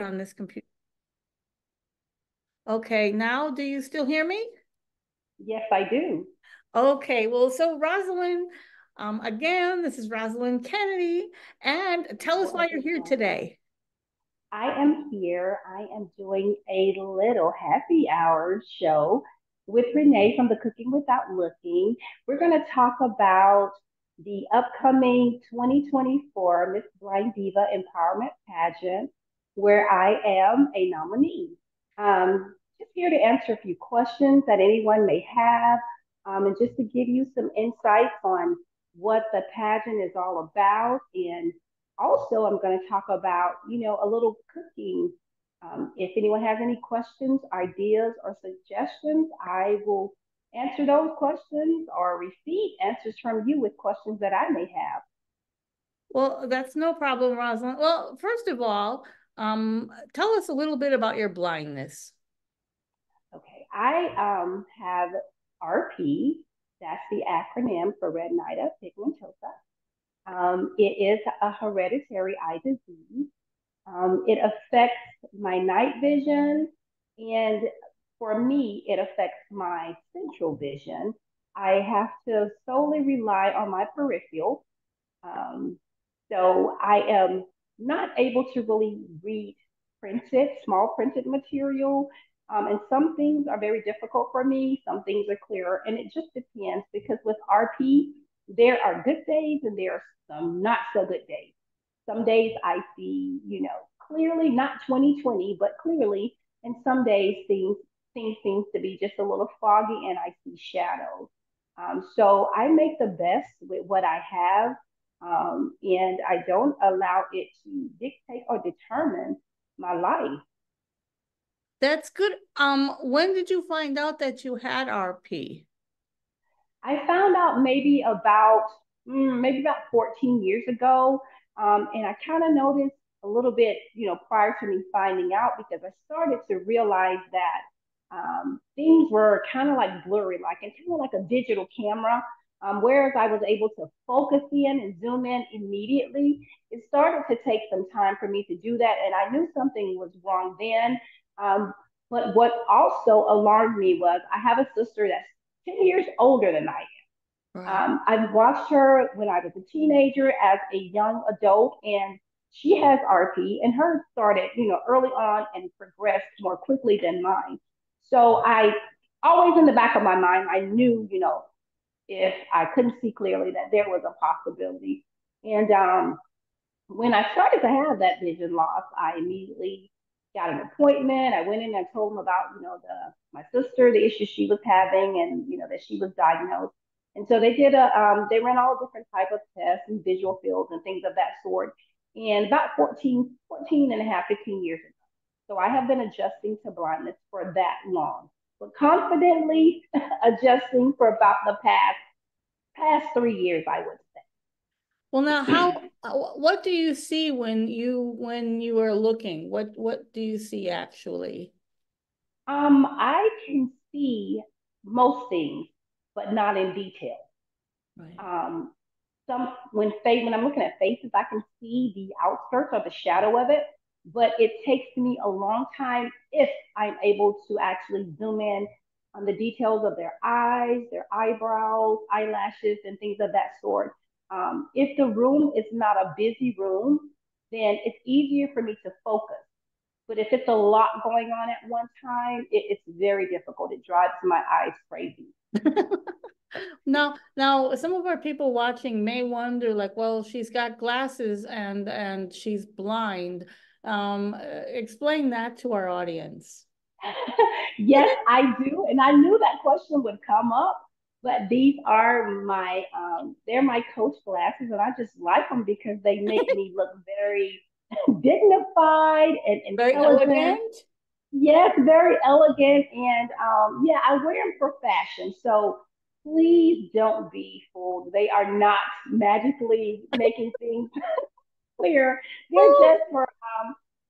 on this computer. Okay, now do you still hear me? Yes, I do. Okay, well, so Rosalyn, again, this is Rosalyn Kennedy, and tell us Hello, why you're here everyone. today. I am here. I am doing a little happy hour show with Renee from the Cooking Without Looking. We're going to talk about the upcoming 2024 Miss Blind Diva Empowerment Pageant, where I am a nominee. Just here to answer a few questions that anyone may have, and just to give you some insights on what the pageant is all about. And also, I'm going to talk about, a little cooking. If anyone has any questions, ideas, or suggestions, I will answer those questions or receive answers from you with questions that I may have. Well, that's no problem, Rosalyn. Well, first of all, tell us a little bit about your blindness. Okay, I have RP. That's the acronym for retinitis pigmentosa. It is a hereditary eye disease. It affects my night vision, and for me, it affects my central vision. I have to solely rely on my peripheral. Um, so I am not able to really read small printed material. And some things are very difficult for me, some things are clearer, and it just depends because with RP, there are good days and there are some not so good days. Some days I see, clearly not 2020, but clearly, and some days things seems to be just a little foggy and I see shadows. So I make the best with what I have, and I don't allow it to dictate or determine my life. That's good. When did you find out that you had RP? I found out maybe about 14 years ago, and I kind of noticed a little bit, prior to me finding out because I started to realize that things were kind of like blurry, like and kind of like a digital camera. Whereas I was able to focus in and zoom in immediately, it started to take some time for me to do that, and I knew something was wrong then. Um, but what also alarmed me was I have a sister that's 10 years older than I Right. am. I've watched her when I was a teenager as a young adult, and she has RP, and hers started, early on and progressed more quickly than mine. So I always in the back of my mind, I knew, if I couldn't see clearly, that there was a possibility. And when I started to have that vision loss, I immediately got an appointment. I went in and told them about, my sister, the issues she was having, and that she was diagnosed. And so they ran all different type of tests and visual fields and things of that sort. And about 14 and a half, 15 years ago. So I have been adjusting to blindness for that long, but confidently adjusting for about the past 3 years, I would Well, now, say. what do you see when you are looking? What do you see actually? I can see most things, but not in detail. Right. Um, when I'm looking at faces, I can see the outskirts or the shadow of it, but it takes me a long time if I'm able to actually zoom in on the details of their eyes, their eyebrows, eyelashes, and things of that sort. If the room is not a busy room, then it's easier for me to focus. But if it's a lot going on at one time, it's very difficult. It drives my eyes crazy. Now, some of our people watching may wonder, like, well, she's got glasses and she's blind. Explain that to our audience. Yes, I do. And I knew that question would come up, but these are they're my coach glasses, and I just like them because they make me look very dignified and Very intelligent. elegant. Yes, very elegant. And yeah, I wear them for fashion. So please don't be fooled. They are not magically making things clear. They're just for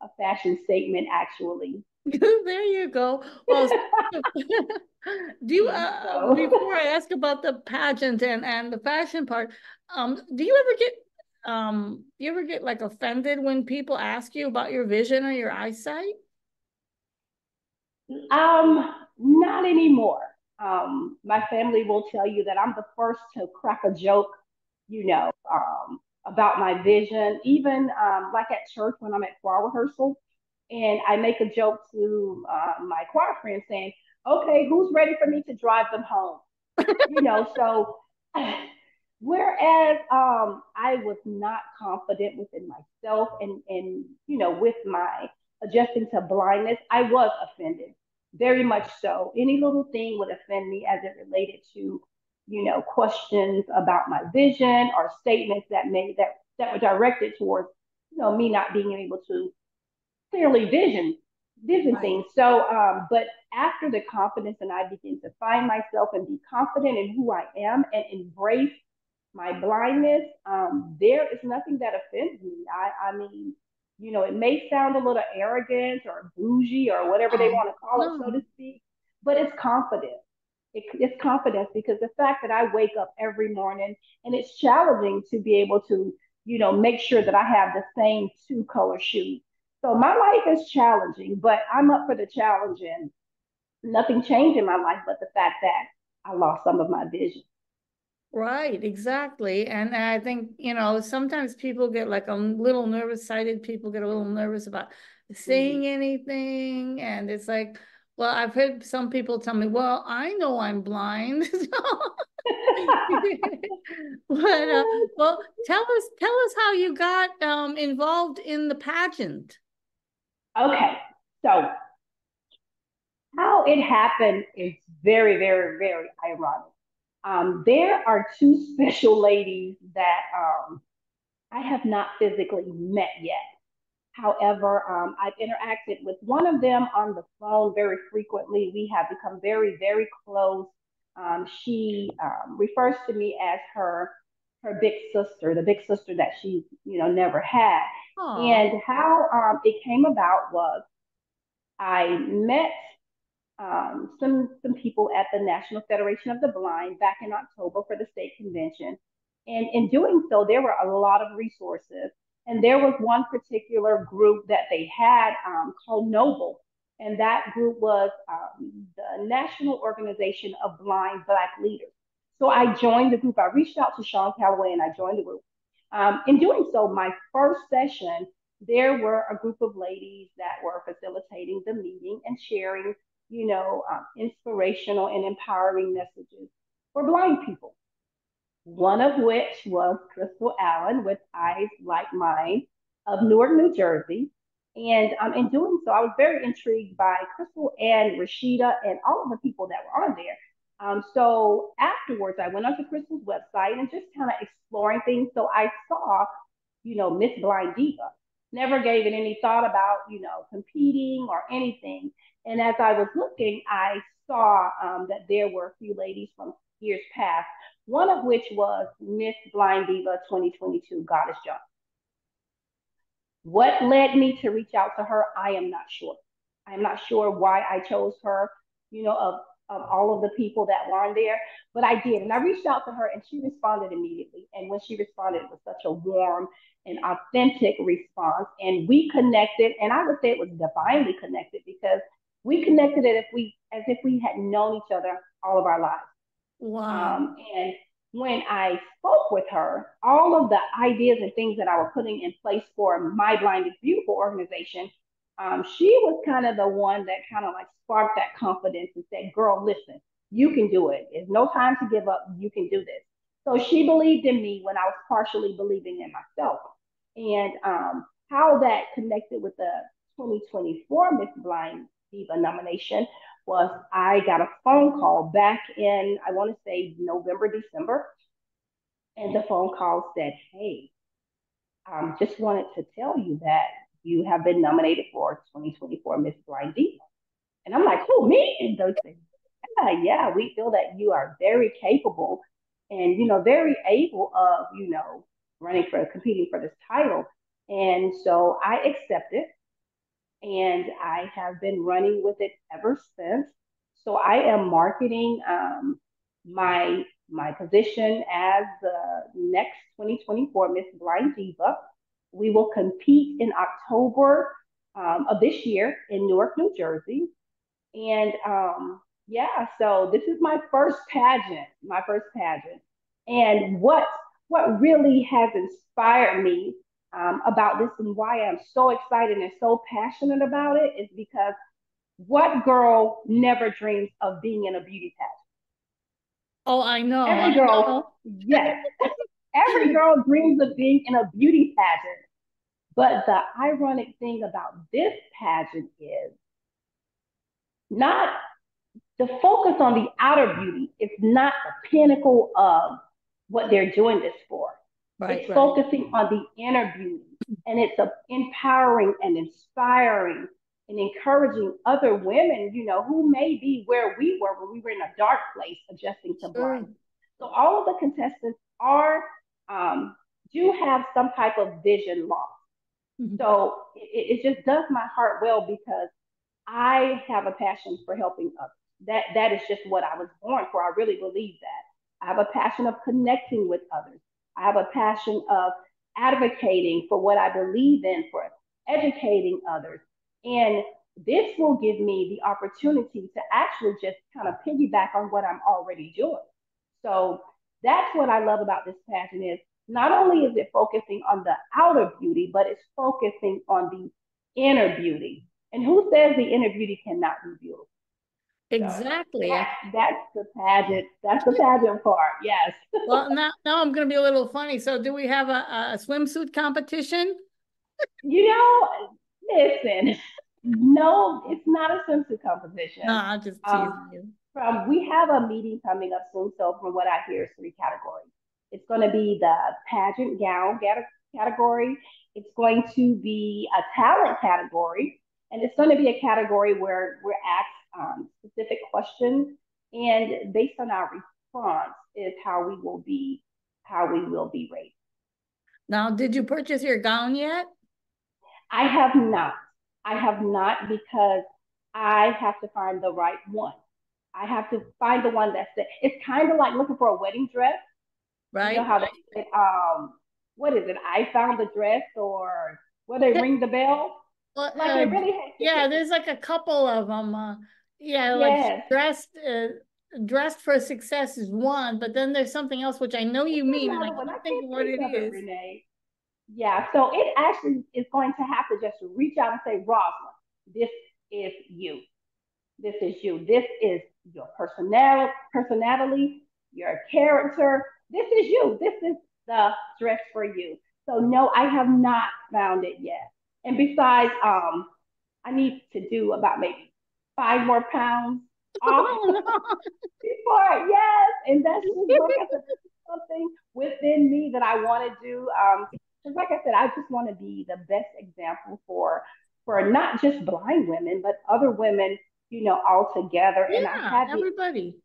a fashion statement, actually. There you go. Well, do you So before I ask about the pageant and the fashion part, do you ever get you ever get like offended when people ask you about your vision or your eyesight? Not anymore. My family will tell you that I'm the first to crack a joke, about my vision. Even like at church when I'm at choir rehearsal, and I make a joke to my choir friends saying, "Okay, who's ready for me to drive them home?" So whereas I was not confident within myself and with my adjusting to blindness, I was offended, very much so. Any little thing would offend me as it related to questions about my vision or statements that were directed towards me not being able to clearly vision Right. things. So, but after the confidence and I begin to find myself and be confident in who I am and embrace my blindness, there is nothing that offends me. I mean, it may sound a little arrogant or bougie or whatever they Oh, want to call it, so no. to speak, but it's confidence. It's confidence because the fact that I wake up every morning and it's challenging to be able to, make sure that I have the same two color shoes. So my life is challenging, but I'm up for the challenge and nothing changed in my life but the fact that I lost some of my vision. Right, exactly. And I think, sometimes people get like a little nervous, sighted people get a little nervous about Mhm. saying anything. And it's like, well, I've heard some people tell me, well, I know I'm blind. But well, tell us how you got involved in the pageant. Okay, so how it happened is very, very, very ironic. There are two special ladies that I have not physically met yet. However, I've interacted with one of them on the phone very frequently. We have become very, very close. She refers to me as her big sister, the big sister that she never had. Oh, And how it came about was I met some people at the National Federation of the Blind back in October for the state convention. And in doing so, there were a lot of resources. And there was one particular group that they had called Noble. And that group was the National Organization of Blind Black Leaders. So I joined the group. I reached out to Sean Calloway and I joined the group. In doing so, my first session, there were a group of ladies that were facilitating the meeting and sharing inspirational and empowering messages for blind people. One of which was Crystal Allen with Eyes Like Mine of Newark, New Jersey. And in doing so, I was very intrigued by Crystal and Rashida and all of the people that were on there. So afterwards, I went onto Crystal's website and just kind of exploring things. So I saw, Miss Blind Diva. Never gave it any thought about, competing or anything. And as I was looking, I saw that there were a few ladies from years past, one of which was Miss Blind Diva 2022 Goddess Jones. What led me to reach out to her, I am not sure. I am not sure why I chose her, of all of the people that were on there, but I did. And I reached out to her and she responded immediately. And when she responded, it was such a warm and authentic response. And we connected, and I would say it was divinely connected because we connected it as if we had known each other all of our lives. wow. And when I spoke with her, all of the ideas and things that I was putting in place for My Blind is Beautiful organization, she was kind of the one that kind of like sparked that confidence and said, girl, listen, you can do it. There's no time to give up. You can do this. So she believed in me when I was partially believing in myself. And how that connected with the 2024 Miss Blind Diva nomination was I got a phone call back in, I want to say November, December. And the phone call said, hey, just wanted to tell you that you have been nominated for 2024 Miss Blind Diva. And I'm like, who, me? And those things. Yeah, we feel that you are very capable and, very able of, running for competing for this title. And so I accepted and I have been running with it ever since. So I am marketing my my position as the next 2024 Miss Blind Diva. We will compete in October of this year in Newark, New Jersey. And yeah, so this is my first pageant, my first pageant. And what really has inspired me about this and why I'm so excited and so passionate about it is because what girl never dreams of being in a beauty pageant? Oh, I know. Every girl, yes, every girl dreams of being in a beauty pageant. But the ironic thing about this pageant is not the focus on the outer beauty is not the pinnacle of what they're doing this for. Right, It's right. focusing on the inner beauty, and it's empowering and inspiring and encouraging other women, who may be where we were when we were in a dark place adjusting to Sure. blindness. So all of the contestants are do have some type of vision loss. So it just does my heart well because I have a passion for helping others. That is just what I was born for. I really believe that. I have a passion of connecting with others. I have a passion of advocating for what I believe in, for educating others. And this will give me the opportunity to actually just kind of piggyback on what I'm already doing. So that's what I love about this pageant is not only is it focusing on the outer beauty, but it's focusing on the inner beauty. And who says the inner beauty cannot be beautiful? Exactly. So that's the pageant. That's the pageant part. Yes. Well, now I'm going to be a little funny. So, do we have a swimsuit competition? Listen. No, it's not a swimsuit competition. No, I'm just teasing you. We have a meeting coming up soon. So, from what I hear, it's 3 categories. It's going to be the pageant gown category. It's going to be a talent category, and it's going to be a category where we're asked specific questions, and based on our response is how we will be rated. Now, did you purchase your gown yet? I have not. I have not because I have to find the right one. I have to find the one it's kind of like looking for a wedding dress. Right. You know how they say, what is it? I found the dress, or where they ring the bell. Well, like it really has. Yeah, there's like a couple of them. Yeah, yes. like dressed for success is one, but then there's something else which I know you mean, and I can't think of what it is. Renee. Yeah, so it actually is going to have to just reach out and say, Rosalyn, this is you. This is you. This is your personality, your character. This is you. This is the dress for you. So no, I have not found it yet. And besides, I need to do about maybe 5 more pounds off before, yes. And that's just like I said, this is something within me that I want to do. Because like I said, I just want to be the best example for not just blind women, but other women, all together. Yeah, and I had everybody.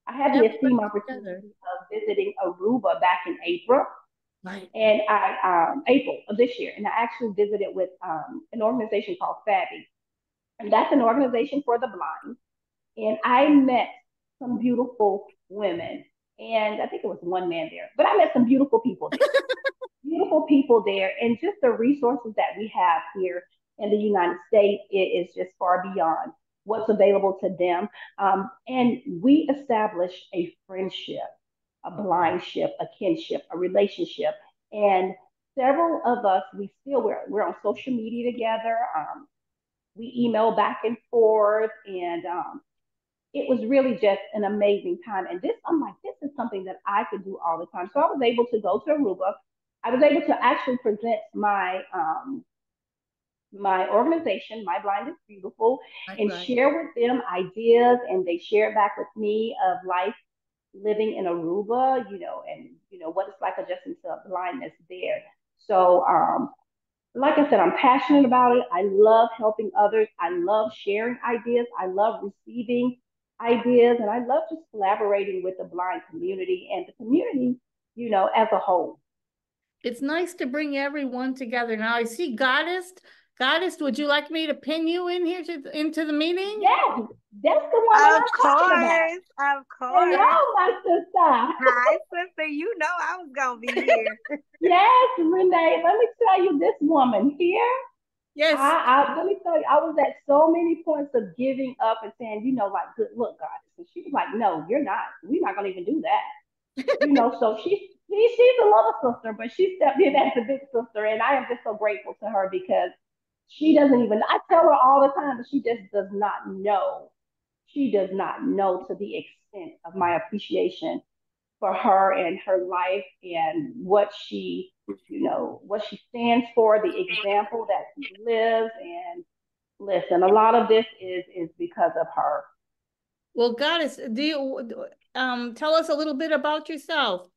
I had the esteemed opportunity of visiting Aruba back in April. Right. And April of this year, and I actually visited with an organization called FABI, and that's an organization for the blind. And I met some beautiful women, and I think it was one man there, but I met some beautiful people there. Beautiful people there, and just the resources that we have here in the United States, it is just far beyond what's available to them. And we established a friendship, a blindship, a kinship, a relationship. And several of us, we're on social media together. We email back and forth, and it was really just an amazing time. And I'm like, this is something that I could do all the time. So I was able to go to Aruba. I was able to actually present my organization, My Blind is Beautiful, and share with them ideas, and they shared back with me of life living in Aruba, and what it's like adjusting to blindness there. So, like I said, I'm passionate about it. I love helping others. I love sharing ideas. I love receiving ideas, and I love just collaborating with the blind community and the community, as a whole. It's nice to bring everyone together. Now I see Goddesst Goddess, would you like me to pin you in here into the meeting? Yes, that's the woman I'm talking about. Of course. Hello, my sister. Hi, sister. You know I was gonna be here. Yes, Renee. Let me tell you, this woman here. Yes. Let me tell you, I was at so many points of giving up and saying, like, good look, Goddess. And she was like, no, you're not. We're not gonna even do that. So she's a little sister, but she stepped in as a big sister, and I am just so grateful to her because she doesn't even. I tell her all the time, but she just does not know. She does not know to the extent of my appreciation for her and her life and what she stands for, the example that she lives. And listen, a lot of this is because of her. Well, Goddess, do you tell us a little bit about yourself?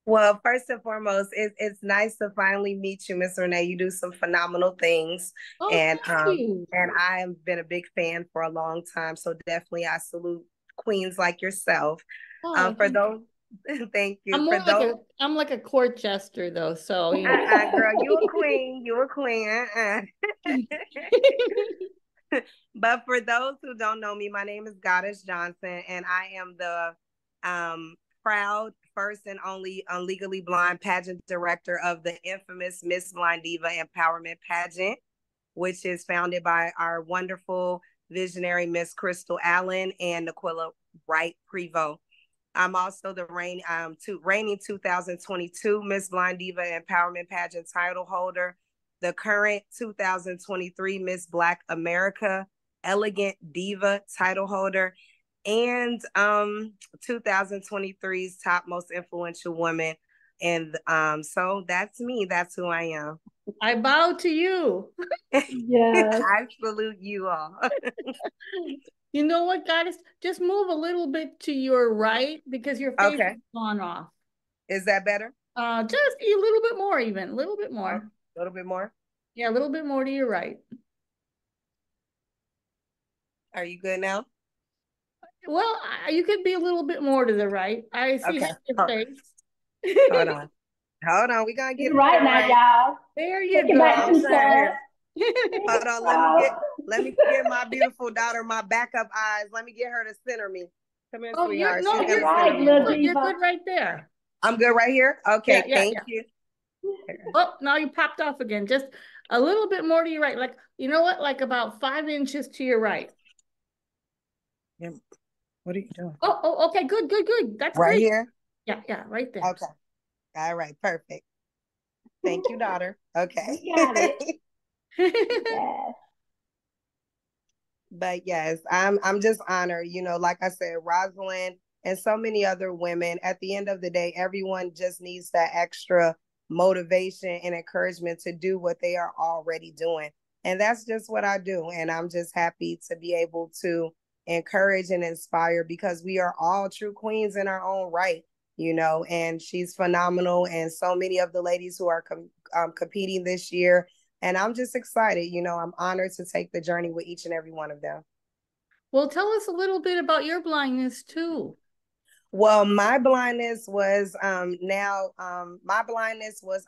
Well, first and foremost, it's nice to finally meet you, Miss Renee. You do some phenomenal things, Oh, and thank you. I have been a big fan for a long time. So definitely, I salute queens like yourself. Oh, For those, thank you. For those, I'm like a court jester though, so girl, you a queen. You a queen. But for those who don't know me, my name is Goddess Johnson, and I am the proud first and only legally blind pageant director of the infamous Miss Blind Diva Empowerment Pageant, which is founded by our wonderful visionary Miss Crystal Allen and Niquilla Wright Prevost. I'm also the reigning 2022 Miss Blind Diva Empowerment Pageant title holder, the current 2023 Miss Black America Elegant Diva title holder, and 2023's top most influential woman. And so that's me. That's who I am. I bow to you. Yes. I salute you all. You know what, Goddess? Just move a little bit to your right because your face is gone off. Is that better? Just a little bit more even. A little bit more. A little bit more? Yeah, a little bit more to your right. Are you good now? Well, you could be a little bit more to the right. I see your face. Hold on. Hold on. We're going to get right now, y'all. There you go. I'm saying hold on. Let me get my beautiful daughter my backup eyes. Let me get her to center me. Come here, sweetheart. You're right, you're good right there. I'm good right here? Okay, thank you. Oh, now you popped off again. Just a little bit more to your right. Like, you know what? Like about 5 inches to your right. Yeah. What are you doing? Oh, okay. Good. That's right great. Here? Yeah, right there. Okay. All right, perfect. Thank you, daughter. Okay. We got it. Yes. But yes, I'm just honored. Like I said, Rosalyn and so many other women. At the end of the day, everyone just needs that extra motivation and encouragement to do what they are already doing. And that's just what I do. And I'm just happy to be able to encourage and inspire because we are all true queens in our own right, and she's phenomenal. And so many of the ladies who are competing this year. And I'm just excited. I'm honored to take the journey with each and every one of them. Well, tell us a little bit about your blindness too. Well, my blindness was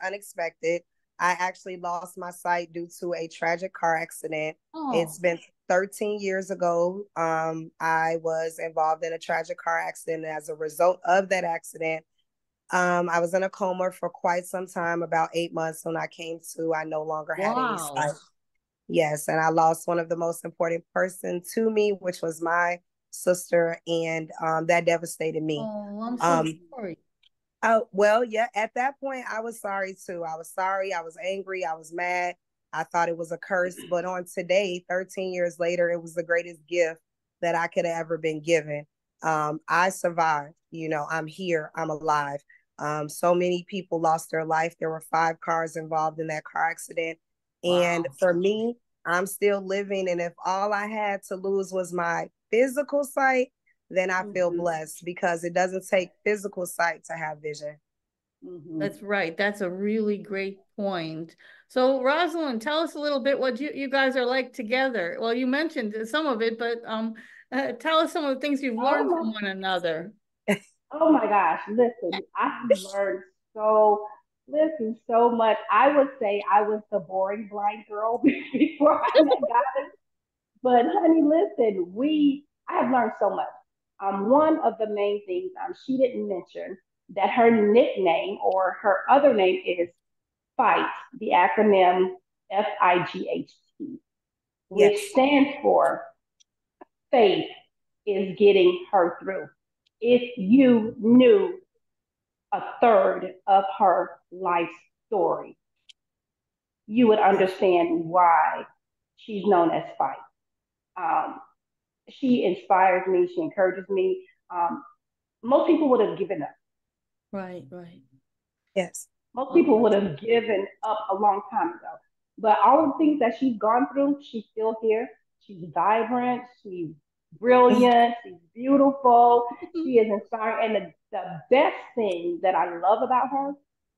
unexpected. I actually lost my sight due to a tragic car accident. Oh. It's been 13 years ago. I was involved in a tragic car accident. As a result of that accident, I was in a coma for quite some time, about 8 months. When I came to, I no longer had any sight. Yes, and I lost one of the most important person to me, which was my sister, and that devastated me. Oh, I'm so sorry. Well, yeah, at that point, I was sorry too. I was sorry. I was angry. I was mad. I thought it was a curse. But on today, 13 years later, it was the greatest gift that I could have ever been given. I survived. I'm here. I'm alive. So many people lost their life. There were 5 cars involved in that car accident. And for me, I'm still living. And if all I had to lose was my physical sight, then I feel blessed because it doesn't take physical sight to have vision. That's right. That's a really great point. So Rosalyn, tell us a little bit what you guys are like together. Well, you mentioned some of it, but tell us some of the things you've learned from one another. Oh my gosh, listen, I've learned so Listen, so much. I would say I was the boring blind girl before I met Goddess. But honey, listen, I have learned so much. One of the main things she didn't mention that her nickname or her other name is FIGHT, the acronym FIGHT, which Yes. stands for faith is getting her through. If you knew a third of her life story, you would understand why she's known as Fight. Um, she inspires me. She encourages me. Most people would have given up. Right, right. Yes. Most people would have given up a long time ago. But all the things that she's gone through, she's still here. She's vibrant. She's brilliant. She's beautiful. She is inspiring. And the best thing that I love about her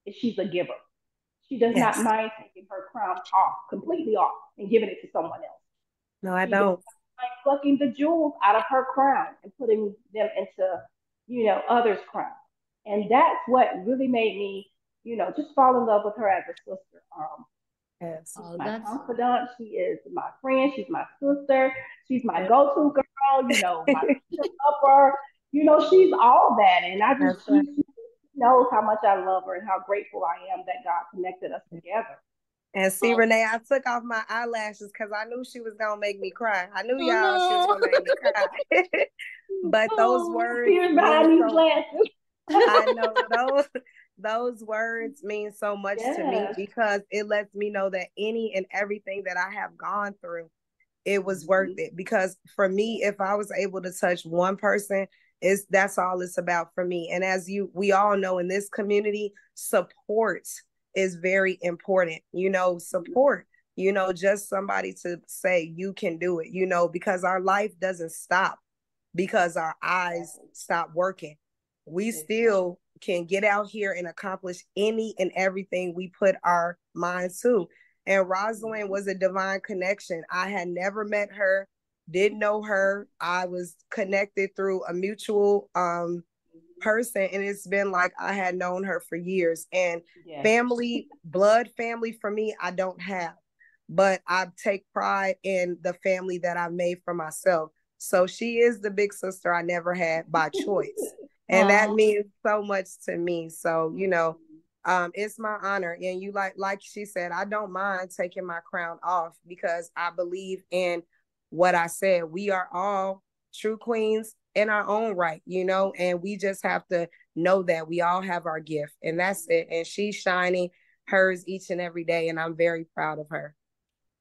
is she's a giver. She does not Yes. mind taking her crown off, completely off, and giving it to someone else. No, I She does don't. not mind plucking the jewels out of her crown and putting them into, others' crown. And that's what really made me, just fall in love with her as a sister. Yes. She's Oh, my that's confidant. She is my friend. She's my sister. She's my Yes. go-to girl. My upper. She's all that, and That's right. she knows how much I love her and how grateful I am that God connected us together. And see, Renee, I took off my eyelashes because I knew she was gonna make me cry. I knew oh y'all she was no. gonna make me cry. But those Oh, words Tears mean behind these so. glasses. I know those words mean so much to me Yes. because it lets me know that any and everything that I have gone through, it was worth Mhm. it. Because for me, if I was able to touch one person, that's all it's about for me. And as we all know in this community, support is very important. Support, just somebody to say you can do it, because our life doesn't stop because our eyes Exactly. stop working. We Exactly. still can get out here and accomplish any and everything we put our minds to. And Rosalyn Mhm. was a divine connection. I had never met her, didn't know her. I was connected through a mutual person, and it's been like I had known her for years. And Yes. family, blood family for me, I don't have, but I take pride in the family that I made for myself. So she is the big sister I never had by choice. And that oh, means so much to me. So, Mhm. it's my honor. And you like she said, I don't mind taking my crown off because I believe in what I said. We are all true queens in our own right, and we just have to know that we all have our gift, and that's it. And she's shining hers each and every day, and I'm very proud of her.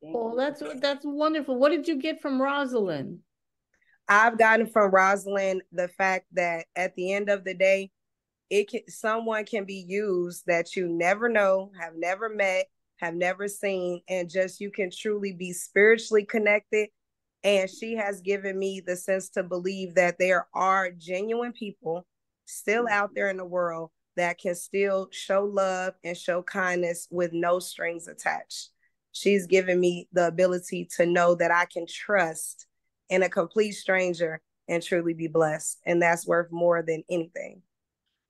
Thank oh, you. that's wonderful. What did you get from Rosalind? I've gotten from Rosalind the fact that at the end of the day, someone can be used that you never know, have never met, have never seen, and just you can truly be spiritually connected. And she has given me the sense to believe that there are genuine people still out there in the world that can still show love and show kindness with no strings attached. She's given me the ability to know that I can trust in a complete stranger and truly be blessed. And that's worth more than anything.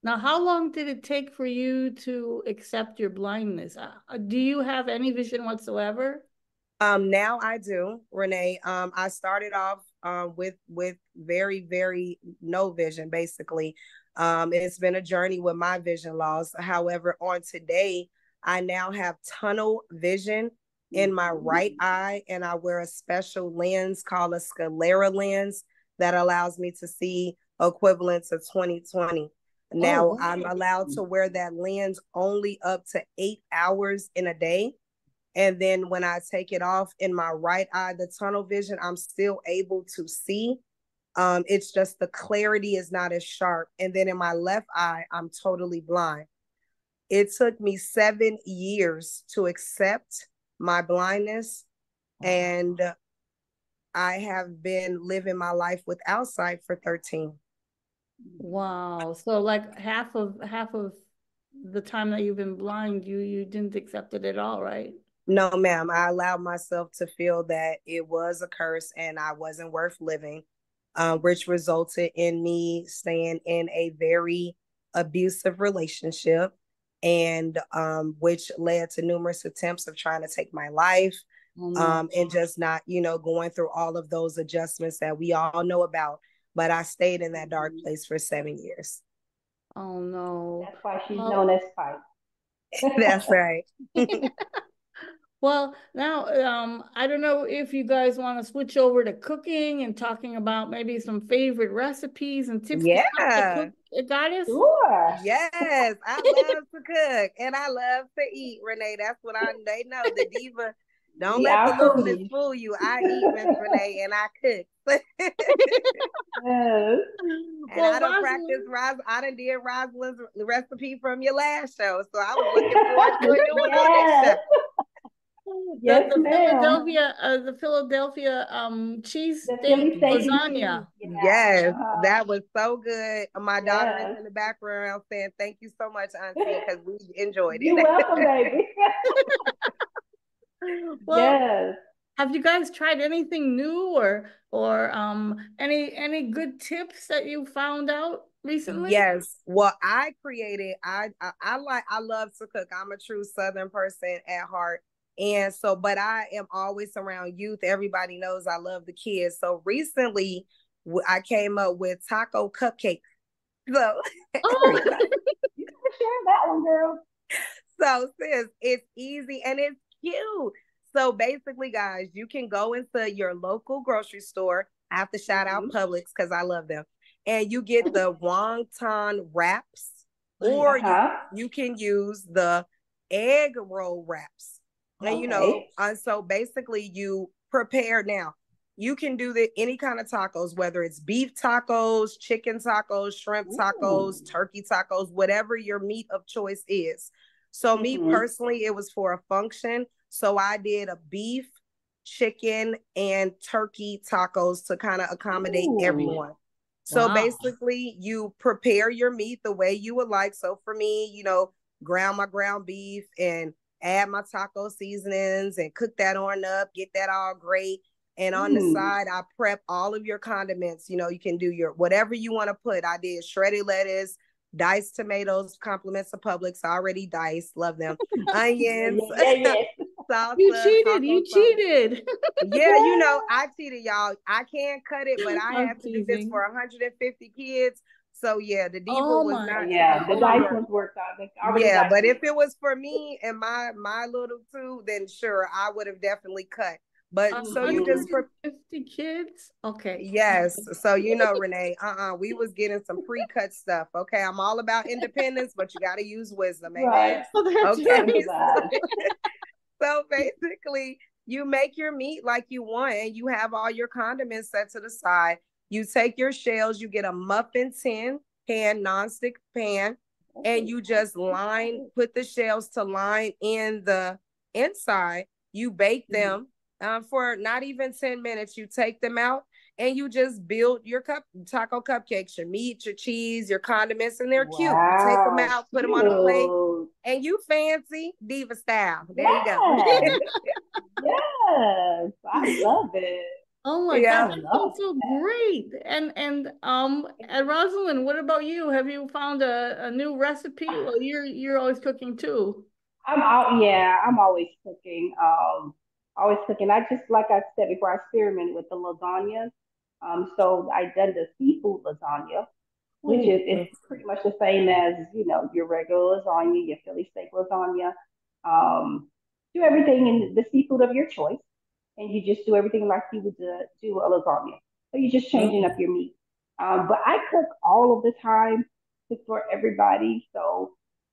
Now, how long did it take for you to accept your blindness? Do you have any vision whatsoever? Now I do, Renee. I started off with very, very no vision, basically. It's been a journey with my vision loss. However, on today, I now have tunnel vision in my Mhm. right eye, and I wear a special lens called a sclera lens that allows me to see equivalent to 20/20. Oh, Now wow. I'm allowed to wear that lens only up to 8 hours in a day. And then when I take it off in my right eye, the tunnel vision, I'm still able to see. It's just the clarity is not as sharp. And then in my left eye, I'm totally blind. It took me 7 years to accept my blindness. And I have been living my life without sight for 13. Wow. So like half of the time that you've been blind, you didn't accept it at all, right? No, ma'am. I allowed myself to feel that it was a curse and I wasn't worth living, which resulted in me staying in a very abusive relationship. and which led to numerous attempts of trying to take my life. And just not, going through all of those adjustments that we all know about. But I stayed in that dark place for 7 years. Oh no. That's why she's known as Spice. That's right. Well, now, I don't know if you guys want to switch over to cooking and talking about maybe some favorite recipes and tips to cook, Goddess. Sure. Yes, I love to cook and I love to eat, Renee. That's what they know. The diva, don't let the little fool you. I eat, Miss Renee, and I cook. Yes. And I done practiced I done did Rosalyn's recipe from your last show. So I was looking forward to doing on next show. Yes, the Philadelphia cheesesteak lasagna. Yes, that was so good. My daughter is in the background saying thank you so much, Auntie, because we enjoyed it. You're welcome, baby. Well, yes. Have you guys tried anything new or any good tips that you found out recently? Yes. Well, I love to cook. I'm a true Southern person at heart. And so, but I am always around youth. Everybody knows I love the kids. So recently I came up with taco cupcakes. So you can share that one, girl. So sis, it's easy and it's cute. So basically, guys, you can go into your local grocery store. I have to shout out Publix because I love them. And you get the wonton wraps, or you can use the egg roll wraps. And so basically you prepare now. You can do any kind of tacos, whether it's beef tacos, chicken tacos, shrimp tacos, turkey tacos, whatever your meat of choice is. So me personally, it was for a function. So I did a beef, chicken, and turkey tacos to kind of accommodate everyone. So basically you prepare your meat the way you would like. So for me, ground my ground beef and add my taco seasonings and cook that on up, get that all great. And on the side, I prep all of your condiments. You can do your whatever you want to put. I did shredded lettuce, diced tomatoes, compliments of Publix, already diced, love them. Onions, salsa. You cheated. Yeah, I cheated, y'all. I can't cut it, but I had to do this for 150 kids. So yeah, the diva was not. Yeah, the dice ones worked out. Yeah, but if it was for me and my little two, then sure, I would have definitely cut. But so you just for 50 kids, okay. Yes, so Renee, we was getting some pre-cut stuff. Okay, I'm all about independence, but you got to use wisdom, right? Okay. So basically, you make your meat like you want, and you have all your condiments set to the side. You take your shells, you get a muffin tin pan, nonstick pan, and you just put the shells to line in the inside. You bake them for not even 10 minutes. You take them out and you just build your taco cupcakes, your meat, your cheese, your condiments, and they're cute. You take them out, put them on a plate, and you fancy diva style. There you go. Yes, I love it. Oh my God, that's so great. And Rosalyn, what about you? Have you found a new recipe? Well, you're always cooking too. I'm always cooking. Always cooking. I just, like I said before, I experimented with the lasagna. So I done the seafood lasagna, which is it's pretty much the same as your regular lasagna, your Philly steak lasagna. Do everything in the seafood of your choice. And you just do everything like you would do a lasagna. So you're just changing up your meat. But I cook all of the time, cook for everybody. So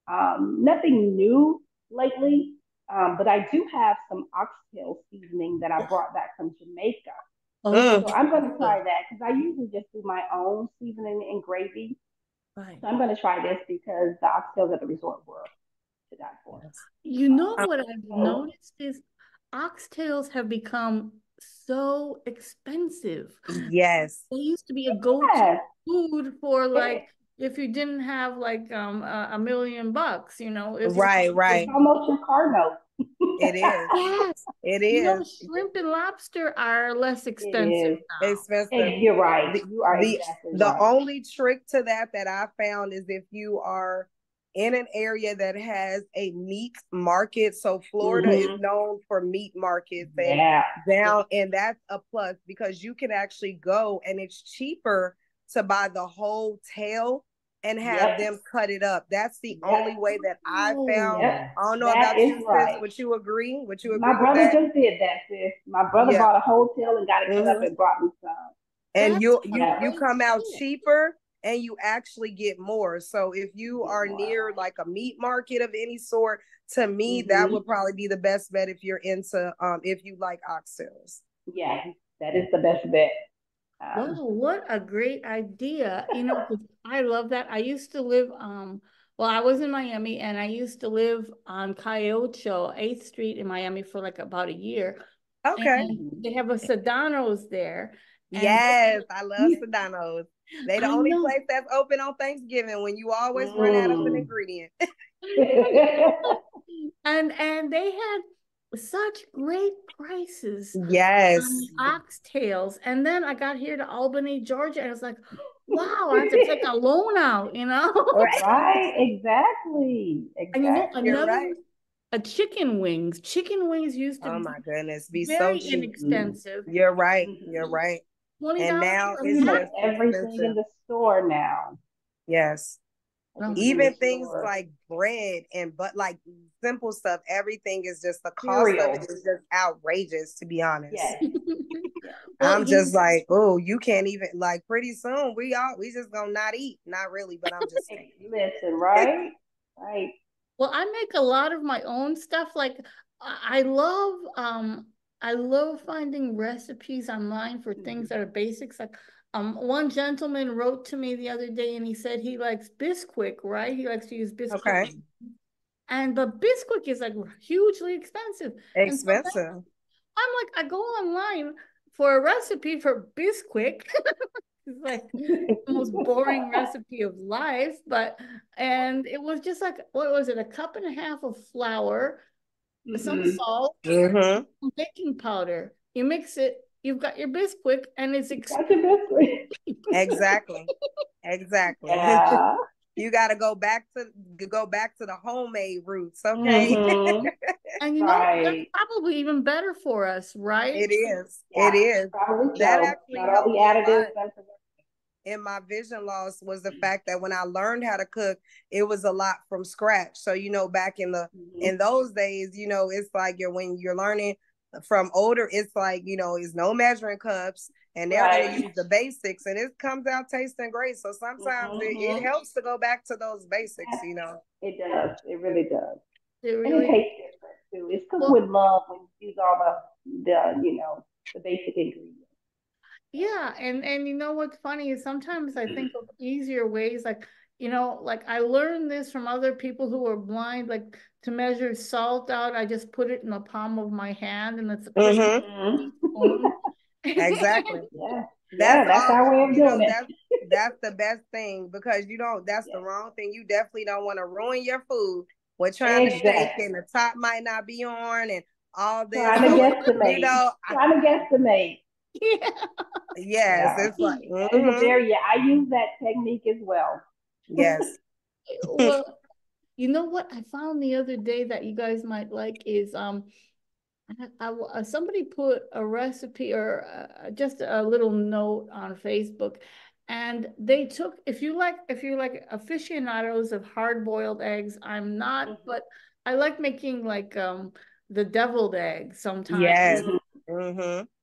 nothing new lately. But I do have some oxtail seasoning that I brought back from Jamaica. So I'm going to try that because I usually just do my own seasoning and gravy. Right. So I'm going to try this because the oxtails at the resort were to die for. What I've noticed is oxtails have become so expensive. Yes. They used to be a go-to food for if you didn't have $1 million, Right. It's almost your car note. It is. Yes. It is. Shrimp and lobster are less expensive now. Expensive. You're right. You are exactly right. The only trick to that I found is if you are in an area that has a meat market. So Florida is known for meat markets, and and that's a plus because you can actually go and it's cheaper to buy the whole tail and have them cut it up. That's the only way that I found. I don't know about you, sis. Would you agree? Would you agree? My brother just did that, sis. My brother bought a whole tail and got it cut up and brought me some. And you come out cheaper and you actually get more. So if you are near like a meat market of any sort, to me, that would probably be the best bet if you're into if you like oxtails. Yeah, that is the best bet. Wow, what a great idea. You know, I love that. I used to live well, I was in Miami and I used to live on Cayocho, 8th Street in Miami for like about a year. Okay. And they have a Sedano's there. Yes, I love Sedano's. They the only place that's open on Thanksgiving when you always run out of an ingredient. and they had such great prices. Yes. On oxtails. And then I got here to Albany, Georgia, and I was like, wow, I have to take a loan out, you know? Right, exactly. And you know, another chicken wings. Chicken wings used to my goodness, be very so cheap. Inexpensive. You're right. You're right. $20 and now it's just everything in the store now. Yes. Even things like bread and like simple stuff, everything is just the cost of it is just outrageous, to be honest. Yes. I'm just like, oh, you can't even, like, pretty soon we just gonna not eat. Not really, but I'm just saying. Listen, right? Right. Well, I make a lot of my own stuff. Like I love finding recipes online for things that are basics. Like one gentleman wrote to me the other day and he said he likes Bisquick, right? He likes to use Bisquick. Okay. But Bisquick is like hugely expensive. Expensive. So I'm like, I go online for a recipe for Bisquick. It's like the most boring recipe of life, and it was just like, what was it? A cup and a half of flour, some salt, some baking powder. You mix it, you've got your Bisquick, and it's expensive. Exactly. Yeah. You got to go back to the homemade roots, okay? And you know, that's probably even better for us, right? It is. Yeah, it is. Probably that so. actually Not all the additives. In my vision loss was the fact that when I learned how to cook, it was a lot from scratch. So, you know, back in those days, you know, it's like when you're learning from older, it's like, you know, it's no measuring cups and they're going to use the basics and it comes out tasting great. So sometimes it helps to go back to those basics, you know. It does. It really does. And it tastes different too. It's cooked with love when you use all the you know, the basic ingredients. Yeah, and you know what's funny is sometimes I think of easier ways, like, you know, like I learned this from other people who are blind, like to measure salt out, I just put it in the palm of my hand and it's exactly. That's our way of doing it. That's the best thing because you don't, that's the wrong thing. You definitely don't want to ruin your food with trying to shake and the top might not be on and all this. Trying to guesstimate. You know, trying to guesstimate. Yes, it's like I use that technique as well. Yes. Well, you know what I found the other day that you guys might like is somebody put a recipe or just a little note on Facebook, and they took, if you're like aficionados of hard-boiled eggs, I'm not, but I like making like the deviled egg sometimes. Yes.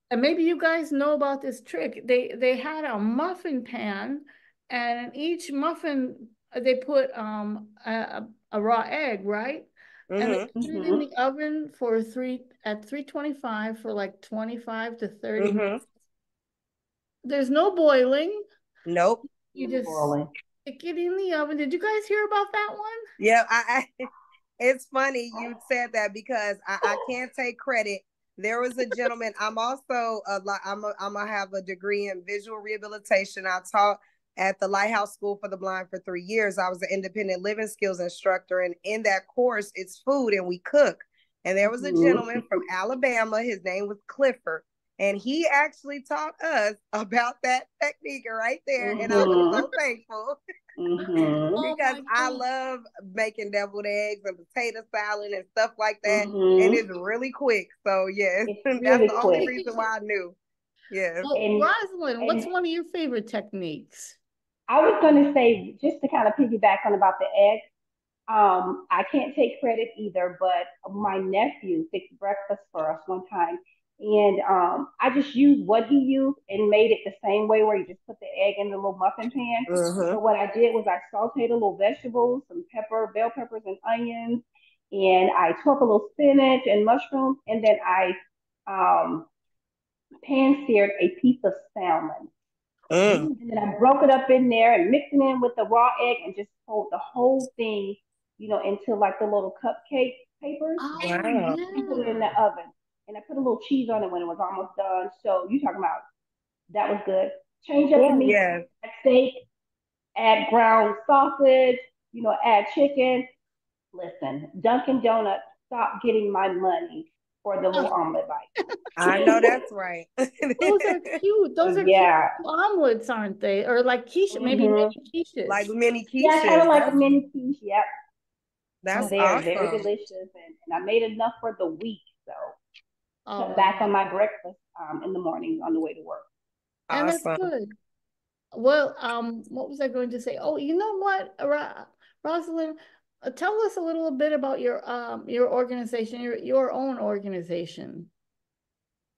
And maybe you guys know about this trick. They had a muffin pan, and in each muffin they put a raw egg, right? And they put it in the oven for 325 for like 25 to 30 minutes. There's no boiling. Nope. You just stick it in the oven. Did you guys hear about that one? Yeah, it's funny you said that because I can't take credit. There was a gentleman. I'm also I'm gonna have a degree in visual rehabilitation. I taught at the Lighthouse School for the Blind for 3 years. I was an independent living skills instructor, and in that course, it's food and we cook. And there was a gentleman from Alabama. His name was Clifford, and he actually taught us about that technique right there. And I was so thankful. Mm-hmm. Oh because my I God. love making deviled eggs and potato salad and stuff like that. And Mm-hmm. it's really quick. So yes, It's that's really the only quick. reason why I knew. Yes. Well, And Rosalind, what's and one of your favorite techniques? I was going to say, just to kind of piggyback on about the eggs, I can't take credit either, but my nephew fixed breakfast for us one time. And I just used what he used and made it the same way where you just put the egg in the little muffin pan. Mm-hmm. But what I did was I sauteed a little vegetables, some pepper, bell peppers, and onions. And I took a little spinach and mushrooms. And then I um, pan seared a piece of salmon. Mm. Ooh. And then I broke it up in there and mixed it in with the raw egg and just pulled the whole thing, into like the little cupcake papers Oh Wow. and put it in yeah. the oven. And I put a little cheese on it when it was almost done. So you talking about that was good. Change up the Oh meat, yes. add steak, add ground sausage, add chicken. Listen, Dunkin' Donuts, stop getting my money for the little Oh, omelet I know that's right. those are cute. Those are cute Yeah. omelets, aren't they? Or like quiche, maybe Hmm. mini Like quiches. mini Yeah, kind of quiches. like a mini quiche. Yep. That's So Oh, they're very awesome. delicious, and I made enough for the week. So cut oh, back on my breakfast in the morning on the way to work. and that's Awesome. good. Well, what was I going to say? Oh, you know what, Rosalind, tell us a little bit about your organization, your own organization.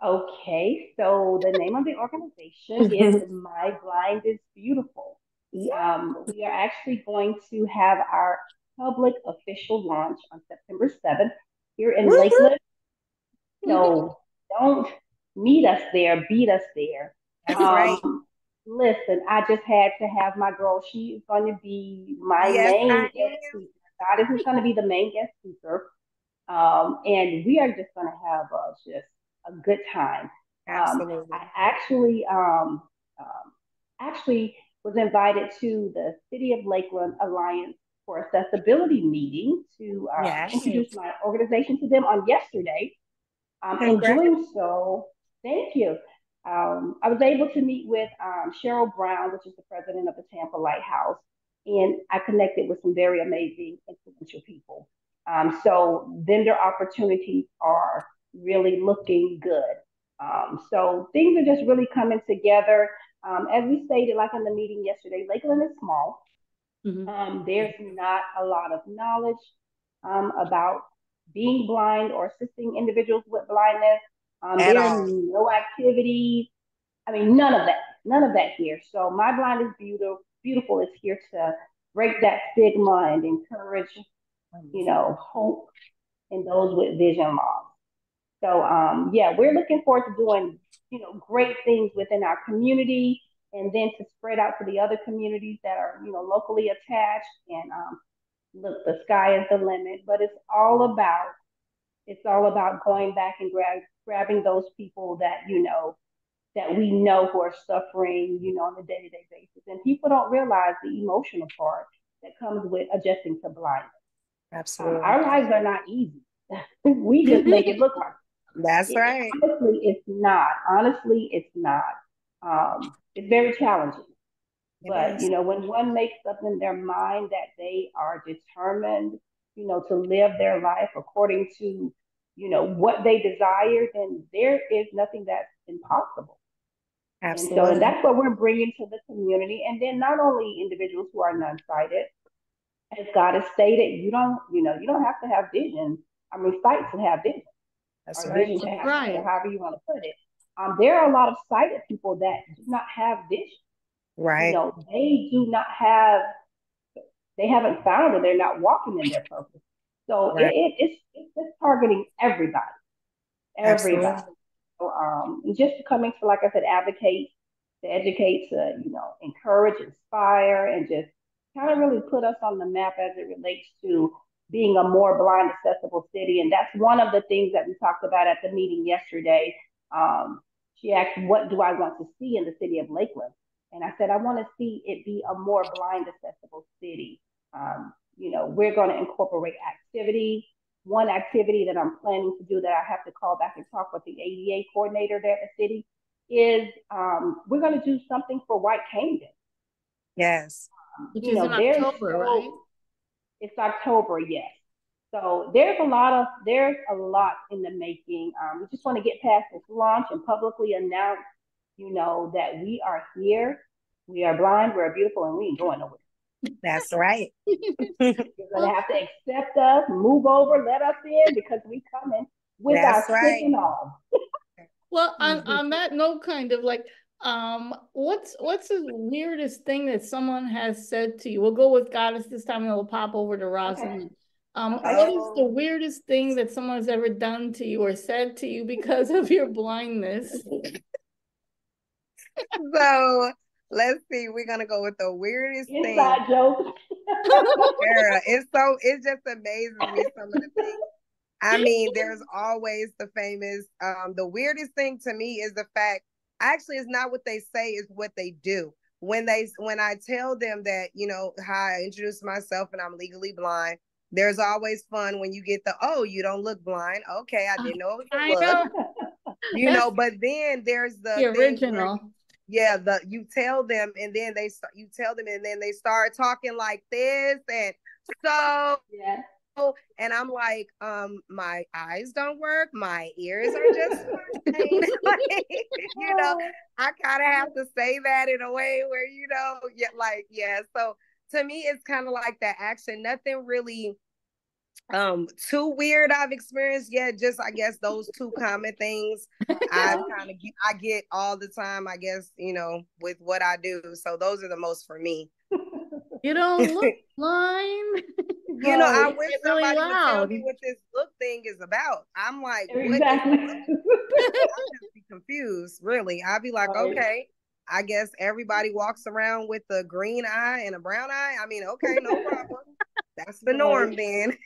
Okay, so the name of the organization is My Blind is Beautiful. Yeah. We are actually going to have our public official launch on September 7th here in Woo-hoo. Lakeland. So don't meet us there, beat us there. That's right. Listen, I just had to have my girl. She is going to be my Yes, main I guest speaker. Goddess is going to be the main guest speaker. And we are just going to have just a good time. am. I Absolutely. actually was invited to the City of Lakeland Alliance for Accessibility meeting to Yes. introduce my organization to them on yesterday. In Congratulations. doing so, thank you. I was able to meet with Cheryl Brown, which is the president of the Tampa Lighthouse, and I connected with some very amazing, influential people. So vendor opportunities are really looking good. So things are just really coming together. As we stated, like in the meeting yesterday, Lakeland is small. Mhm. There's not a lot of knowledge about being blind or assisting individuals with blindness. At There are all. no activities. I mean, none of that here. So my blind is beautiful. Beautiful is here to break that stigma and encourage, hope in those with vision loss. So yeah, we're looking forward to doing great things within our community, and then to spread out to the other communities that are locally attached. And look, the sky is the limit. But it's all about going back and grabbing those people that we know who are suffering, on a day-to-day basis. And people don't realize the emotional part that comes with adjusting to blindness. Absolutely. Our lives are not easy. We just make it look like That's right. honestly, it's not. Honestly, it's not. It's very challenging. It But is. when one makes up in their mind that they are determined, to live their life according to, what they desire, then there is nothing that's impossible. And Absolutely. that's what we're bringing to the community. And then not only individuals who are non-sighted, as God has stated, you don't have to have vision. I mean, sight to have vision, That's or right. vision to have sight, or Right. however you want to put it. There are a lot of sighted people that do not have vision. Right. They do not have, they haven't found it. They're not walking in their purpose. So Right. it's just targeting everybody, everybody. Absolutely. So, just coming to, like I said, advocate, to educate, to encourage, inspire, and just kind of really put us on the map as it relates to being a more blind accessible city. And that's one of the things that we talked about at the meeting yesterday. She asked, "What do I want to see in the city of Lakeland?" And I said, "I want to see it be a more blind accessible city." We're going to incorporate activities. One activity that I'm planning to do that I have to call back and talk with the ADA coordinator there at the city is we're going to do something for White Canaan. Yes. Which is in there's October, so right? it's October, yes. So there's a lot in the making. We just want to get past this launch and publicly announce, that we are here. We are blind, we're beautiful, and we ain't going nowhere. That's right. You're gonna have to accept us, move over, let us in because we coming with our That's stick right. and all. Well, on that note, kind of like, what's the weirdest thing that someone has said to you? We'll go with Goddess this time, and we'll pop over to Rosalyn. Okay. What is the weirdest thing that someone has ever done to you or said to you because of your blindness? So let's see. We're gonna go with the weirdest Inside thing. joke. Sarah, it just amazes me some of the things. I mean, there's always the famous, the weirdest thing to me is the fact, actually it's not what they say, it's what they do. When I tell them that, how I introduce myself and I'm legally blind, there's always fun when you get oh, you don't look blind. Okay, I didn't know it was a look. But then there's the original. you tell them and then they start talking like this and so yeah. and I'm like, my eyes don't work, my ears are just fine. I kind of have to say that in a way where, so to me it's kind of like that action, nothing really too weird I've experienced yet, just I guess those two common things I get all the time, I guess, with what I do. So those are the most for me. You don't look blind. I wish somebody would tell me what this look thing is about. I'm like, exactly. I'd just be confused, really. I'd be like, okay, I guess everybody walks around with a green eye and a brown eye. I mean, okay, no problem. That's the norm then.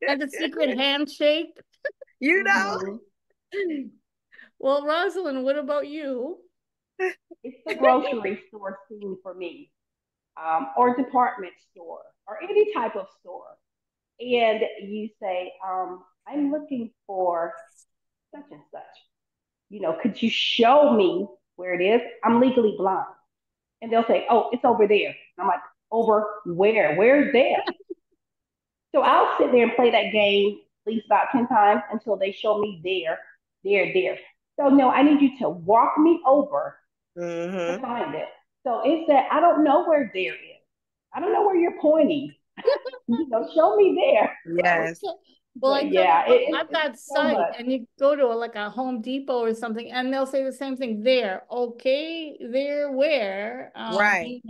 And the secret handshake. Well, Rosalyn, what about you? It's the grocery store scene for me, or department store, or any type of store. And you say, I'm looking for such and such. Could you show me where it is? I'm legally blind. And they'll say, oh, it's over there. And I'm like, over where? Where's there? So I'll sit there and play that game at least about 10 times until they show me there. So no, I need you to walk me over to find it. So it's that I don't know where there is. I don't know where you're pointing. Show me there. Yes. Well, I've got sight, and you go to like a Home Depot or something, and they'll say the same thing. There, okay, there, where? Right.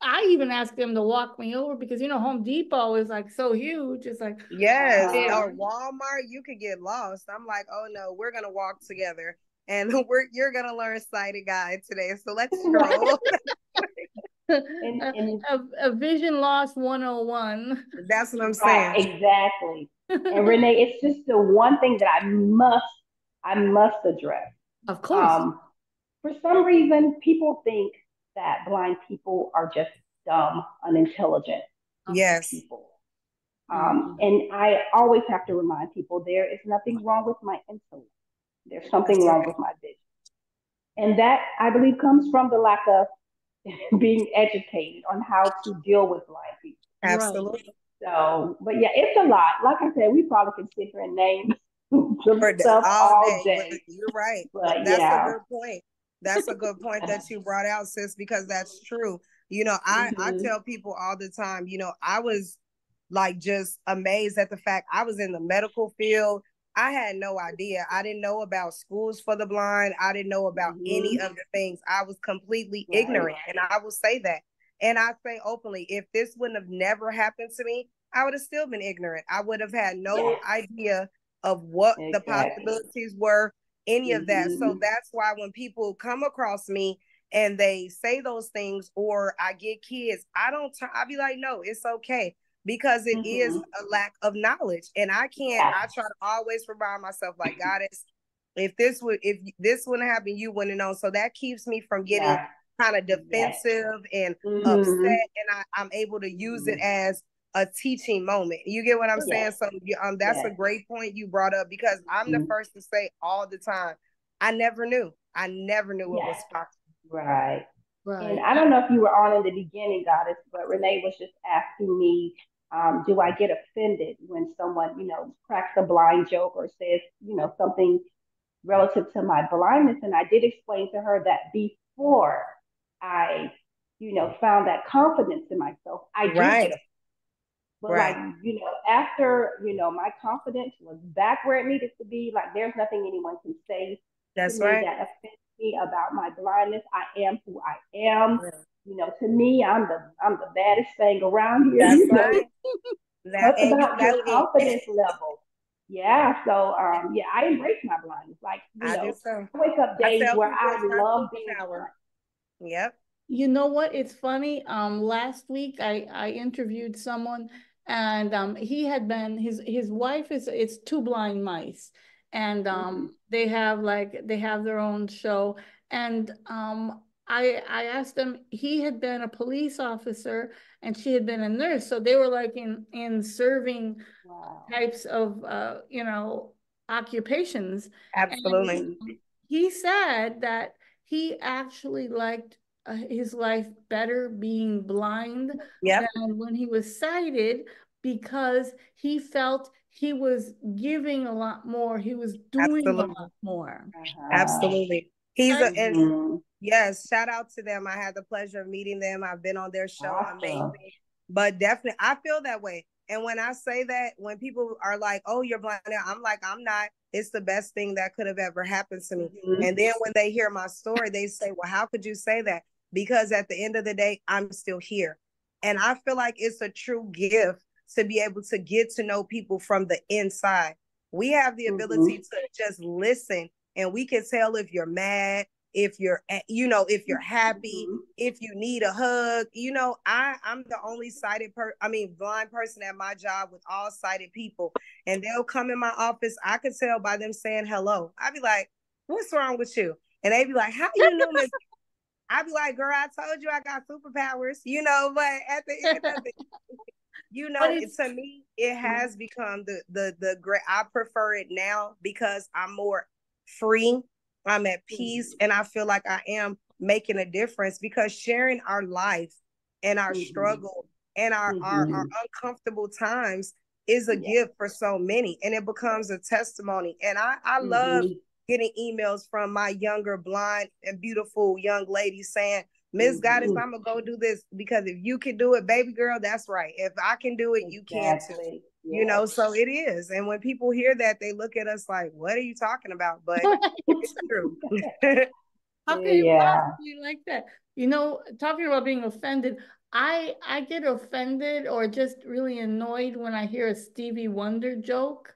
I even ask them to walk me over because Home Depot is like so huge. It's like yes, or Walmart, you could get lost. I'm like, oh no, we're gonna walk together, and you're gonna learn sighted guide today. So let's stroll. a vision loss 101. That's what I'm saying. Right, exactly. And Renee, it's just the one thing that I must address. Of course. For some reason, people think that blind people are just dumb, unintelligent people. And I always have to remind people there is nothing wrong with my intellect. There's something wrong with my vision. And that, I believe, comes from the lack of being educated on how to deal with blind people. Absolutely. Right. So, but yeah, it's a lot. Like I said, we probably can sit here and name some stuff all day. You're right. But that's a good point. That's a good point that you brought out, sis, because that's true. I tell people all the time, I was like just amazed at the fact I was in the medical field. I had no idea. I didn't know about schools for the blind. I didn't know about any of the things. I was completely ignorant. And I will say that. And I say openly, if this wouldn't have never happened to me, I would have still been ignorant. I would have had no idea of what the possibilities were, any of that. So that's why when people come across me and they say those things, or I get kids, I'll be like, no, it's okay. Because it is a lack of knowledge. And I try to always remind myself, like, Goddess, if this wouldn't happen, you wouldn't know. So that keeps me from getting kind of defensive and upset. And I'm able to use it as a teaching moment. You get what I'm saying? So that's a great point you brought up, because I'm the first to say all the time, I never knew it was possible. Right. And Right. I don't know if you were on in the beginning, Goddess, but Renee was just asking me, do I get offended when someone, cracks a blind joke or says, something relative to my blindness? And I did explain to her that before I, found that confidence in myself, I did get Right. offended. But like, Right. after, my confidence was back where it needed to be, like there's nothing anyone can say to That's me right. that offends me about my blindness. I am who I am. Yeah. To me, I'm the baddest thing around here. That's right. That, It's and you, about your that's it. confidence level. Yeah. So yeah, I embrace my blindness. Like, I do so. I wake up I days tell where people I it's my love being superpower. blind. Yep. You know what? It's funny. Last week I interviewed someone, and he had been his wife is it's two blind mice, and Mm-hmm. they have their own show, and I asked him, he had been a police officer and she had been a nurse, so they were like in serving Wow. types of occupations, and Absolutely. Mm-hmm. he said that he actually liked his life better being blind Yep. than when he was sighted, because he felt he was giving a lot more, he was doing a Absolutely. lot more. Uh-huh. Absolutely. He's a, Right? and Mm-hmm. yes, shout out to them. I had the pleasure of meeting them. I've been on their show. Awesome. Amazing. But definitely, I feel that way. And when I say that, when people are like, oh, you're blind now, I'm like, I'm not. It's the best thing that could have ever happened to me. Mm-hmm. And then when they hear my story, they say, well, how could you say that? Because at the end of the day, I'm still here. And I feel like it's a true gift to be able to get to know people from the inside. We have the Mm-hmm. ability to just listen, and we can tell if you're mad, if you're if you're happy, Mm-hmm. if you need a hug. I'm the only blind person at my job with all sighted people, and they'll come in my office. I could tell by them saying hello. I'd be like, what's wrong with you? And they'd be like, how you knew, Miss? I'd be like, girl, I told you I got superpowers, but at the end of it, But it's to me, it has become the great. I prefer it now because I'm more free. I'm at peace, and I feel like I am making a difference, because sharing our life and our Mm-hmm. struggle and our Mm-hmm. uncomfortable times is a Yes. gift for so many, and it becomes a testimony. And I love Mm-hmm. getting emails from my younger blind and beautiful young ladies saying, Miss Goddess, Mm-hmm. I'm gonna go do this, because if you can do it, baby girl, that's right. If I can do it, you can too. Exactly. Yes. So it is. And when people hear that, they look at us like, what are you talking about? But it's true. how can you Yeah. possibly like that? Talking about being offended, I get offended or just really annoyed when I hear a Stevie Wonder joke.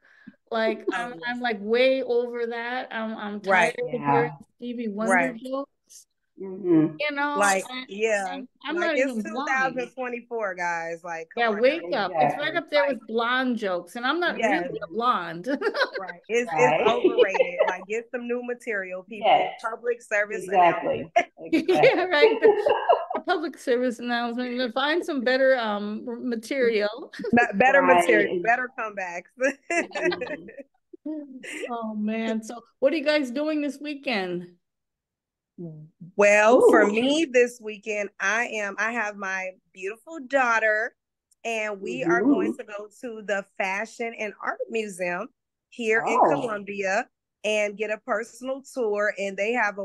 Like Oh, I'm yes. like way over that. I'm tired Right, of hearing Yeah. Stevie Wonder right. jokes. Mm-hmm. Like, yeah. And I'm Like, not it's even blind. 2024, guys. Like, come Yeah, on now. wake up. It's right Exactly. up there Like, with blonde jokes, and I'm not really yes, a blonde. right. It's Right. overrated. Like, get some new material, Yes. people. Public service announcement. Exactly. Yeah, Exactly. right. A public service announcement. To find some better material. Better material, Right. better comebacks. Mm-hmm. Oh man. So what are you guys doing this weekend? Well, for Ooh. me this weekend, I have my beautiful daughter, and we are going Mm-hmm. to go to the Fashion and Art Museum here in Oh. Columbia and get a personal tour. And they have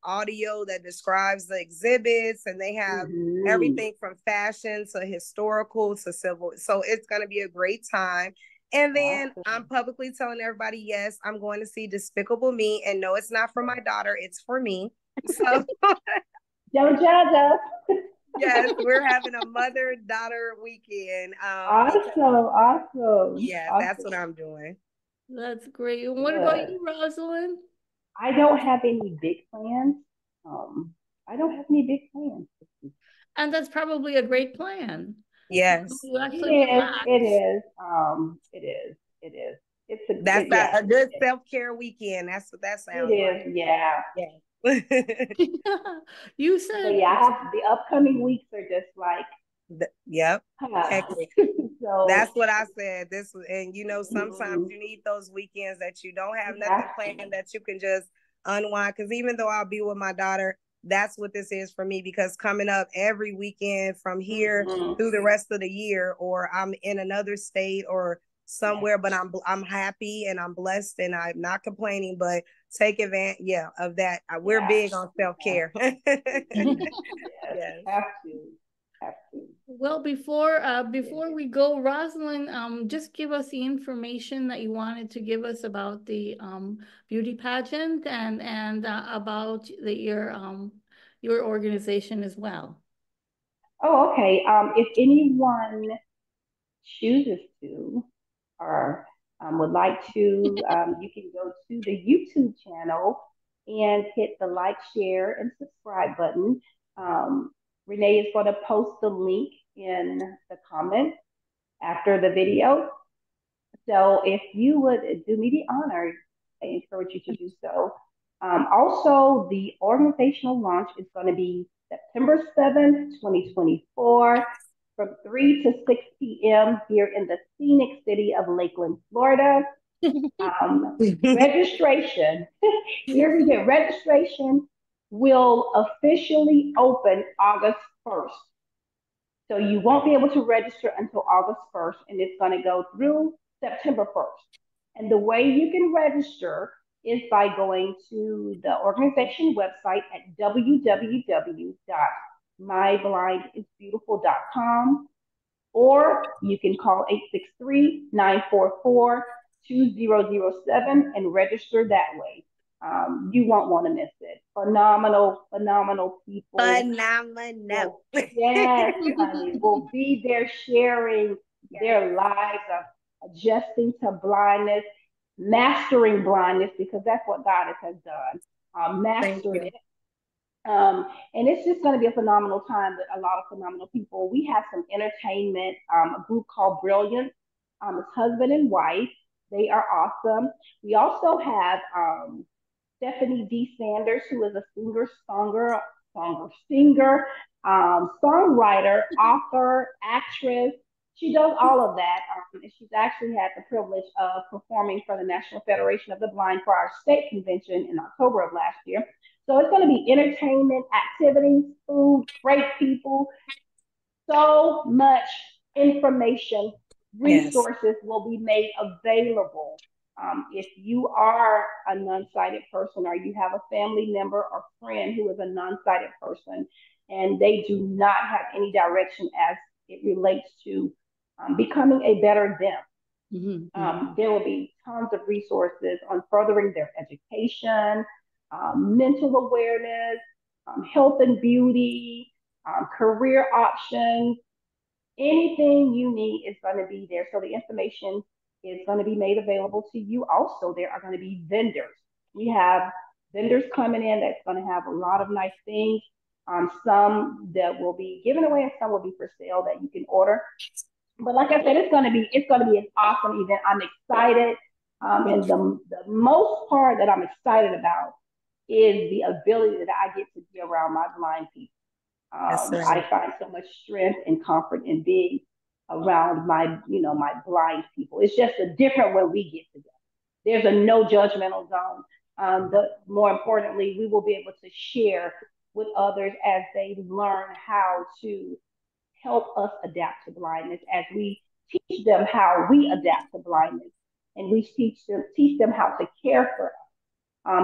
audio that describes the exhibits, and they have Mm-hmm. everything from fashion to historical to civil. So it's going to be a great time. And then I'm Awesome. publicly telling everybody, yes, I'm going to see Despicable Me. And no, it's not for my daughter, it's for me. So, Don't judge us. yes, we're having a mother daughter weekend. Because, Awesome. Awesome. yeah, that's what Awesome. I'm doing. That's great. And what about Good. you, Rosalind? I don't have any big plans. Um, I don't have any big plans. And that's probably a great plan. Yes, You It actually is. It relax. is. It is. It is. that's Yeah. a good self care weekend. That's what that It sounds like. is. Yeah. Yeah. You But said yeah, I have the upcoming weeks are just like, Yep. huh. Hectic. So That's what I said. And sometimes mm, you need those weekends that you don't have you have nothing to. planned, that you can just unwind. Because even though I'll be with my daughter, that's what this is for me, because coming up every weekend from here through the rest of the year, or I'm in another state or somewhere, but I'm happy and I'm blessed and I'm not complaining, but take advantage of that. We're big on self-care. Yes. Have to. Well, before we go, Rosalyn, just give us the information that you wanted to give us about the beauty pageant and about your organization as well. Oh, okay. If anyone chooses to or would like to, you can go to the YouTube channel and hit the like, share, and subscribe button. Renee is going to post the link in the comments after the video. So if you would do me the honor, I encourage you to do so. Also, the organizational launch is going to be September 7th, 2024, from 3 to 6 p.m. here in the scenic city of Lakeland, Florida. Registration, here we go, registration will officially open August 1st. So you won't be able to register until August 1st, and it's going to go through September 1st. And the way you can register is by going to the organization website at www.myblindisbeautiful.com, or you can call 863-944-2007 and register that way. You won't want to miss it. Phenomenal people. Phenomenal. Yes, honey, will be there sharing their lives of adjusting to blindness, mastering blindness, because that's what Goddess has done. Mastered it. And it's just going to be a phenomenal time with a lot of phenomenal people. We have some entertainment, a group called Brilliance. It's husband and wife. They are awesome. We also have Stephanie D. Sanders, who is a songwriter, author, actress. She does all of that. And she's actually had the privilege of performing for the National Federation of the Blind for our state convention in October of last year. So it's going to be entertainment, activities, food, great people, so much information, resources will be made available. If you are a non-sighted person or you have a family member or friend who is a non-sighted person and they do not have any direction as it relates to becoming a better them, there will be tons of resources on furthering their education, mental awareness, health and beauty, career options. Anything you need is going to be there. So the information is going to be made available to you. Also, there are going to be vendors. We have vendors coming in that's going to have a lot of nice things. Some that will be given away and some will be for sale that you can order. But like I said, it's going to be an awesome event. I'm excited. And the most part that I'm excited about is the ability that I get to be around my blind people. I find so much strength and comfort in being around my blind people. It's just a different when we get together. There's a no judgmental zone. But more importantly, we will be able to share with others as they learn how to help us adapt to blindness, as we teach them how we adapt to blindness, and we teach them how to care for us.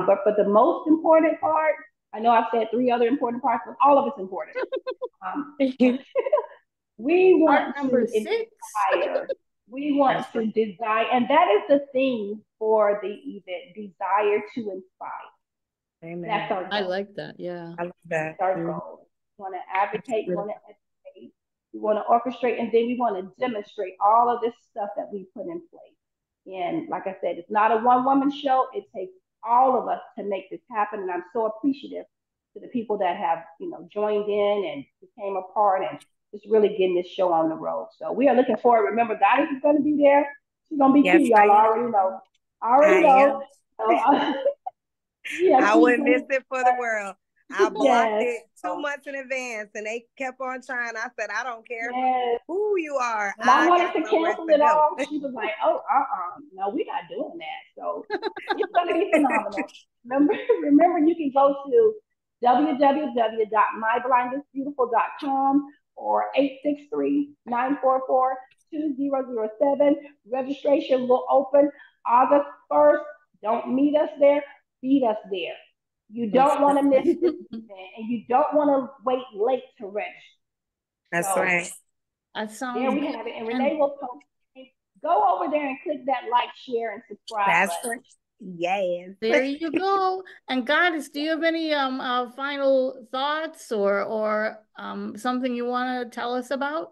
But for the most important part, I know I've said 3 other important parts, but all of it's important. We want to inspire. We want to desire, and that is the theme for the event: desire to inspire. Amen. That's our goal. I like that. Yeah, I like that. That's our goal. We want to advocate. We want to educate. We want to orchestrate, and then we want to demonstrate all of this stuff that we put in place. And like I said, it's not a one-woman show. It takes all of us to make this happen, and I'm so appreciative to the people that have joined in and became a part and just really getting this show on the road. So we are looking forward. Remember, Goddess is going to be there. She's going to be key. Y'all already know. I wouldn't miss it for the world. I blocked it 2 months in advance, and they kept on trying. I said, I don't care who you are. And I wanted to cancel it all. She was like, no, we're not doing that. So it's going to be phenomenal. Remember, you can go to www.myblindisbeautiful.com or 863-944-2007. Registration will open August 1st. Don't meet us there, beat us there. You don't want to miss this event, and you don't want to wait late to register. That's right. That sounds there we good. have it. And Renee will post it. Go over there and click that like, share, and subscribe button. Yes. There you go. And Goddess, do you have any final thoughts or something you want to tell us about?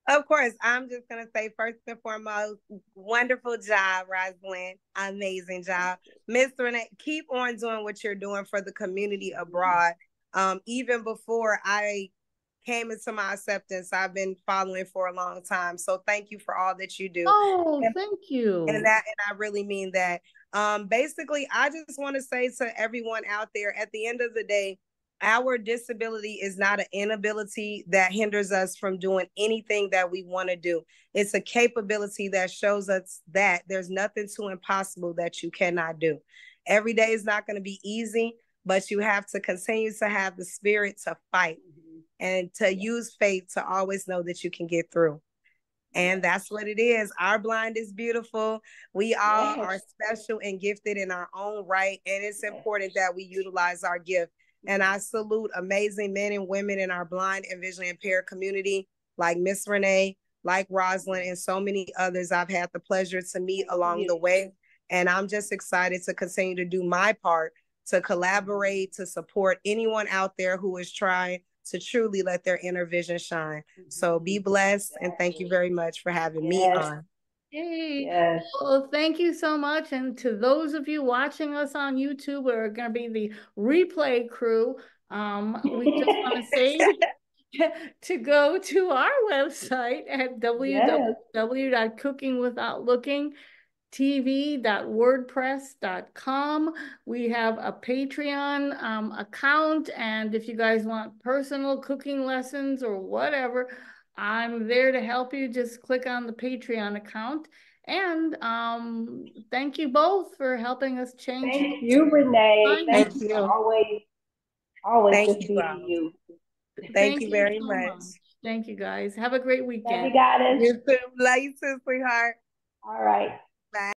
Of course, I'm just going to say first and foremost, wonderful job, Rosalyn. Amazing job. Miss Renee, keep on doing what you're doing for the community abroad. Even before I came into my acceptance, I've been following for a long time. So thank you for all that you do. Oh, thank you. And I really mean that. Basically, I just want to say to everyone out there, at the end of the day, our disability is not an inability that hinders us from doing anything that we want to do. It's a capability that shows us that there's nothing too impossible that you cannot do. Every day is not going to be easy, but you have to continue to have the spirit to fight and to use faith to always know that you can get through. And that's what it is. Our blind is beautiful. We all are special and gifted in our own right. And it's important that we utilize our gift. And I salute amazing men and women in our blind and visually impaired community, like Miss Renee, like Rosalyn, and so many others I've had the pleasure to meet along the way. And I'm just excited to continue to do my part to collaborate, to support anyone out there who is trying to truly let their inner vision shine. So be blessed, and thank you very much for having me on. Hey, well, thank you so much. And to those of you watching us on YouTube, we're going to be the replay crew. We just want to say to go to our website at www.cookingwithoutlookingtv.wordpress.com. We have a Patreon account, and if you guys want personal cooking lessons or whatever, I'm there to help you. Just click on the Patreon account. And thank you both for helping us change. Thank you, Renee. Thank you. Always good seeing you. Thank you very much. Thank you, guys. Have a great weekend. Love you, Goddess. You too. Love you too, sweetheart. All right.